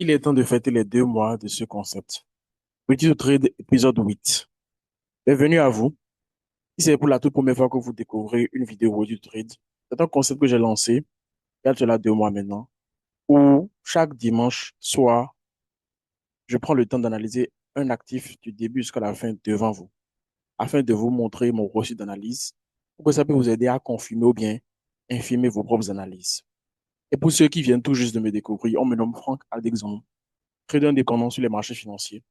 Il est temps de fêter les 2 mois de ce concept. Petit Trade, épisode 8. Bienvenue à vous. Si c'est pour la toute première fois que vous découvrez une vidéo Petit Trade, c'est un concept que j'ai lancé il y a cela 2 mois maintenant, où chaque dimanche soir, je prends le temps d'analyser un actif du début jusqu'à la fin devant vous, afin de vous montrer mon reçu d'analyse, pour que ça peut vous aider à confirmer ou bien infirmer vos propres analyses. Et pour ceux qui viennent tout juste de me découvrir, on me nomme Franck Aldexon, trader indépendant sur les marchés financiers,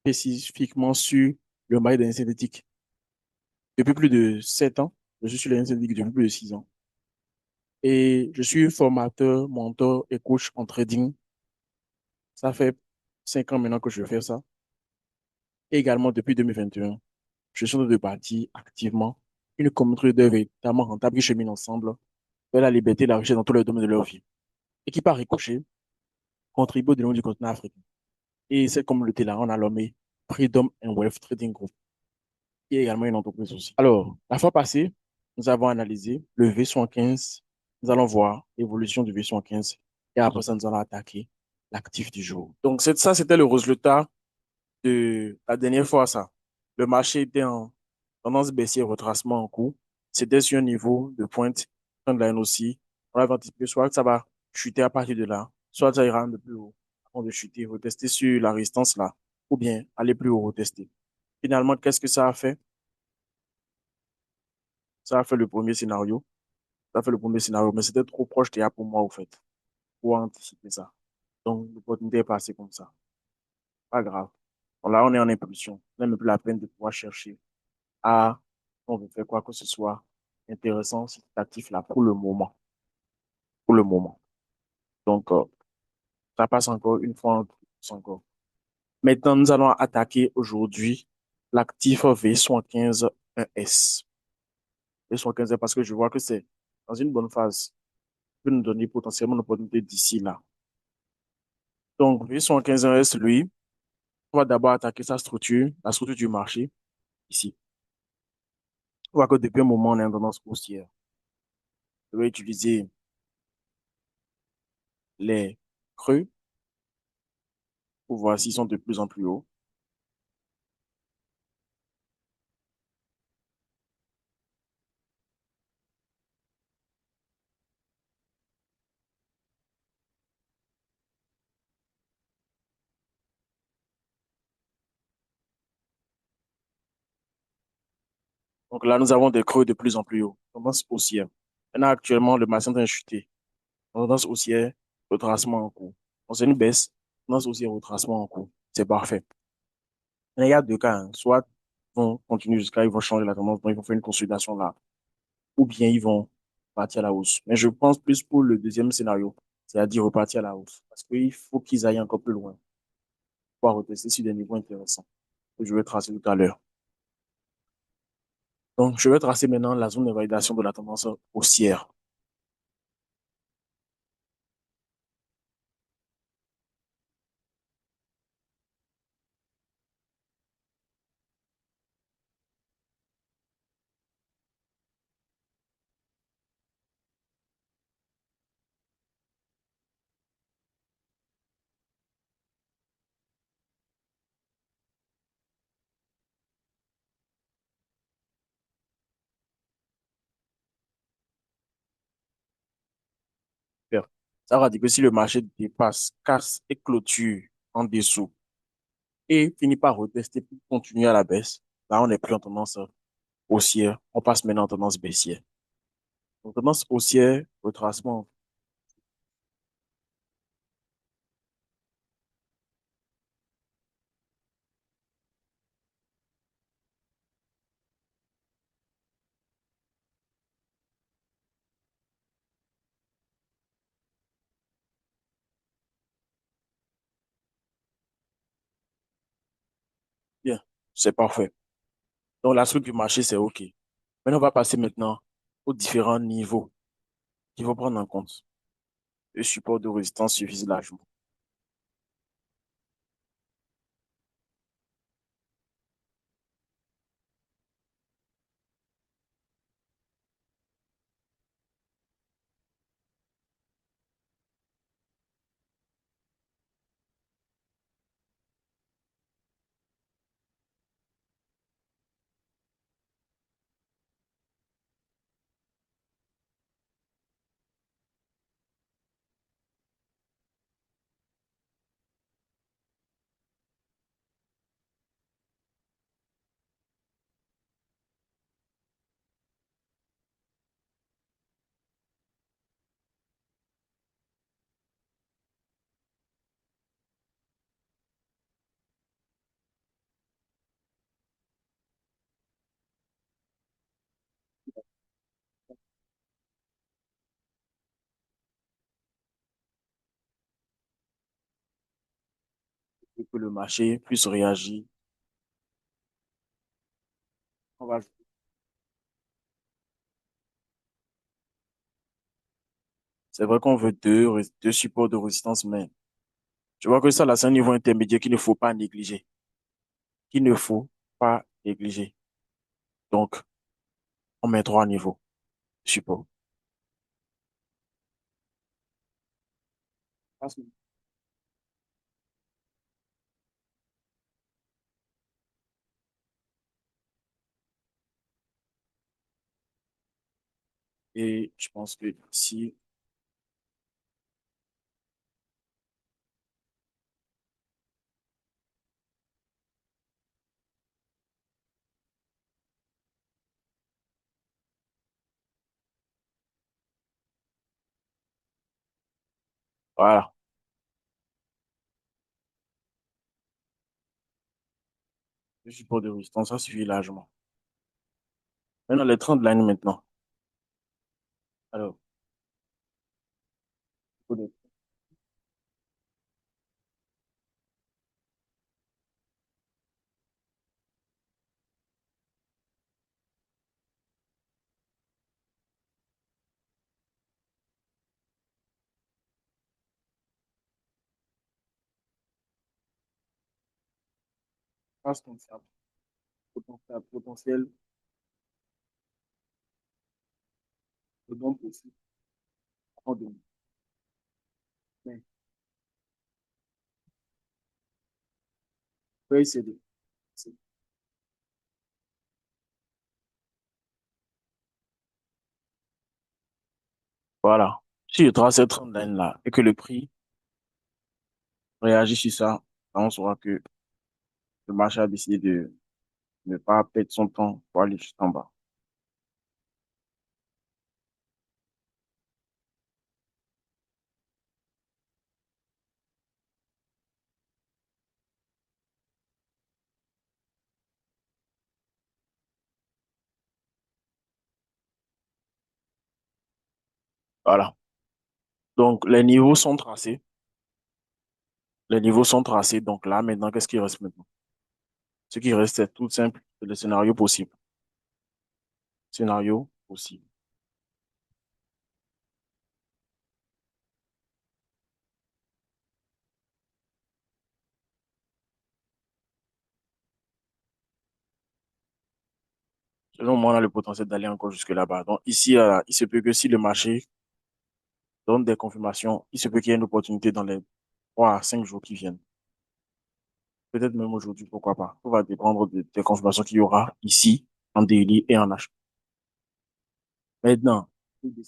spécifiquement sur le marché des synthétiques. Depuis plus de 7 ans, je suis sur les synthétiques depuis plus de 6 ans. Et je suis formateur, mentor et coach en trading. Ça fait 5 ans maintenant que je fais ça. Et également, depuis 2021, je suis en train de bâtir activement une communauté de véritablement rentable qui chemine ensemble vers la liberté et la richesse dans tous les domaines de leur vie. Et qui, par ricochet, contribue au développement du continent africain. Et c'est comme le là, on a nommé Freedom and Wealth Trading Group, qui est également une entreprise aussi. Alors, la fois passée, nous avons analysé le V75. Nous allons voir l'évolution du V75. Et après ça, nous allons attaquer l'actif du jour. Donc, ça, c'était le résultat de la dernière fois, ça. Le marché était en tendance baissière, retracement en cours. C'était sur un niveau de pointe, trendline aussi. On avait anticipé soit que ça va chuter à partir de là, soit ça ira un peu plus haut avant de chuter, retester sur la résistance là, ou bien aller plus haut, retester. Finalement, qu'est-ce que ça a fait? Ça a fait le premier scénario. Ça a fait le premier scénario, mais c'était trop proche déjà pour moi, au fait, pour anticiper ça. Donc, l'opportunité est passée comme ça. Pas grave. Bon, là, on est en impulsion. Ce n'est même plus la peine de pouvoir chercher à, on veut faire quoi que ce soit intéressant, significatif là, pour le moment. Pour le moment. Donc, ça passe encore une fois encore. Maintenant, nous allons attaquer aujourd'hui l'actif V75 1S. V75 parce que je vois que c'est dans une bonne phase. Peut nous donner potentiellement une opportunité d'ici là. Donc, V75 1S, lui, on va d'abord attaquer sa structure, la structure du marché, ici. On voit que depuis un moment, on est en tendance haussière. Je vais utiliser les creux pour voir s'ils sont de plus en plus hauts. Donc là, nous avons des creux de plus en plus hauts. Tendance haussière. Maintenant, actuellement, le marché est en train de chuter. Tendance haussière, retracement en cours. Donc, c'est une baisse. Tendance haussière, retracement en cours. C'est parfait. Mais il y a deux cas, hein. Soit ils vont continuer jusqu'à, ils vont changer la tendance, donc ils vont faire une consolidation là. Ou bien ils vont partir à la hausse. Mais je pense plus pour le deuxième scénario, c'est-à-dire repartir à la hausse. Parce qu'il faut qu'ils aillent encore plus loin pour retester sur des niveaux intéressants que je vais tracer tout à l'heure. Donc, je vais tracer maintenant la zone de validation de la tendance haussière. Super. Ça va dire que si le marché dépasse, casse et clôture en dessous et finit par retester pour continuer à la baisse, là, on n'est plus en tendance haussière. On passe maintenant en tendance baissière. Donc, tendance haussière, retracement. Bien, c'est parfait. Donc, la structure du marché, c'est OK. Maintenant, on va passer maintenant aux différents niveaux qu'il faut prendre en compte. Le support de résistance suffisent largement. et que le marché puisse réagir. On va, c'est vrai qu'on veut deux supports de résistance, mais je vois que ça, là, c'est un niveau intermédiaire qu'il ne faut pas négliger. Qu'il ne faut pas négliger. Donc, on met trois niveaux de support. Et je pense que si, voilà, le support de résistance, ça suffit largement. Maintenant, les 30 lines maintenant. Alors, pour les responsables, potentiel, le bon possible, abandonné. Mais, peut céder. Voilà. Si je trace cette trend line là et que le prix réagit sur ça, on saura que le marché a décidé de ne pas perdre son temps pour aller juste en bas. Voilà. Donc, les niveaux sont tracés. Les niveaux sont tracés. Donc là, maintenant, qu'est-ce qui reste maintenant? Ce qui reste, c'est tout simple. C'est le scénario possible. Scénario possible. Selon moi, on a le potentiel d'aller encore jusque là-bas. Donc ici, il se peut que si le marché donne des confirmations, il se peut qu'il y ait une opportunité dans les 3 à 5 jours qui viennent. Peut-être même aujourd'hui, pourquoi pas. Tout va dépendre des confirmations qu'il y aura ici, en daily et en achat. Maintenant, de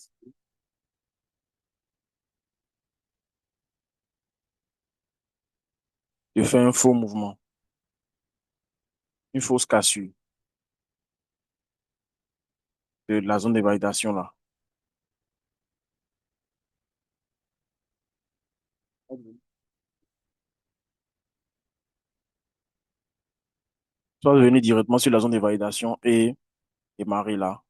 faire un faux mouvement, une fausse cassure de la zone de validation là. Soit venir directement sur la zone de validation et démarrer là.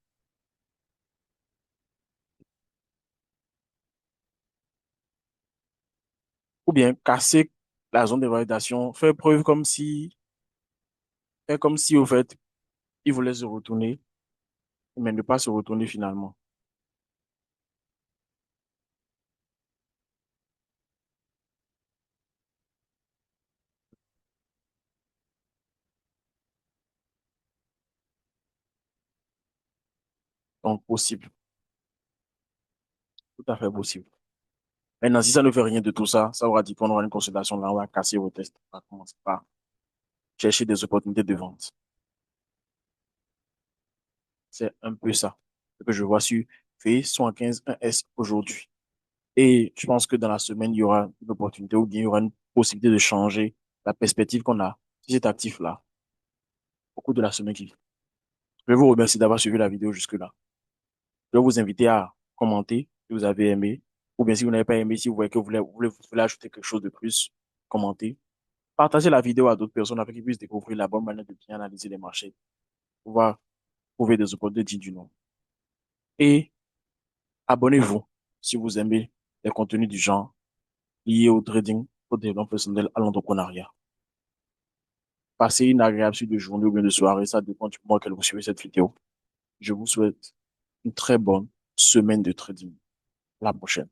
Ou bien casser la zone de validation, faire comme si au fait, il voulait se retourner, mais ne pas se retourner finalement. Donc, possible, tout à fait possible. Maintenant, si ça ne fait rien de tout ça, ça aura dit qu'on aura une consolidation là, on va casser vos tests. On va commencer par chercher des opportunités de vente. C'est un peu ça, ce que je vois sur V75 1S aujourd'hui. Et je pense que dans la semaine, il y aura une opportunité ou bien il y aura une possibilité de changer la perspective qu'on a sur cet actif-là au cours de la semaine qui vient. Je vous remercie d'avoir suivi la vidéo jusque-là. Je vais vous inviter à commenter si vous avez aimé, ou bien si vous n'avez pas aimé, si vous voyez que vous voulez ajouter quelque chose de plus, commentez. Partagez la vidéo à d'autres personnes afin qu'ils puissent découvrir la bonne manière de bien analyser les marchés, pouvoir trouver des opportunités dignes du nom. Et abonnez-vous si vous aimez les contenus du genre liés au trading, au développement personnel, à l'entrepreneuriat. passez une agréable suite de journée ou bien de soirée. Ça dépend du moment que vous suivez cette vidéo. Je vous souhaite une très bonne semaine de trading. À la prochaine.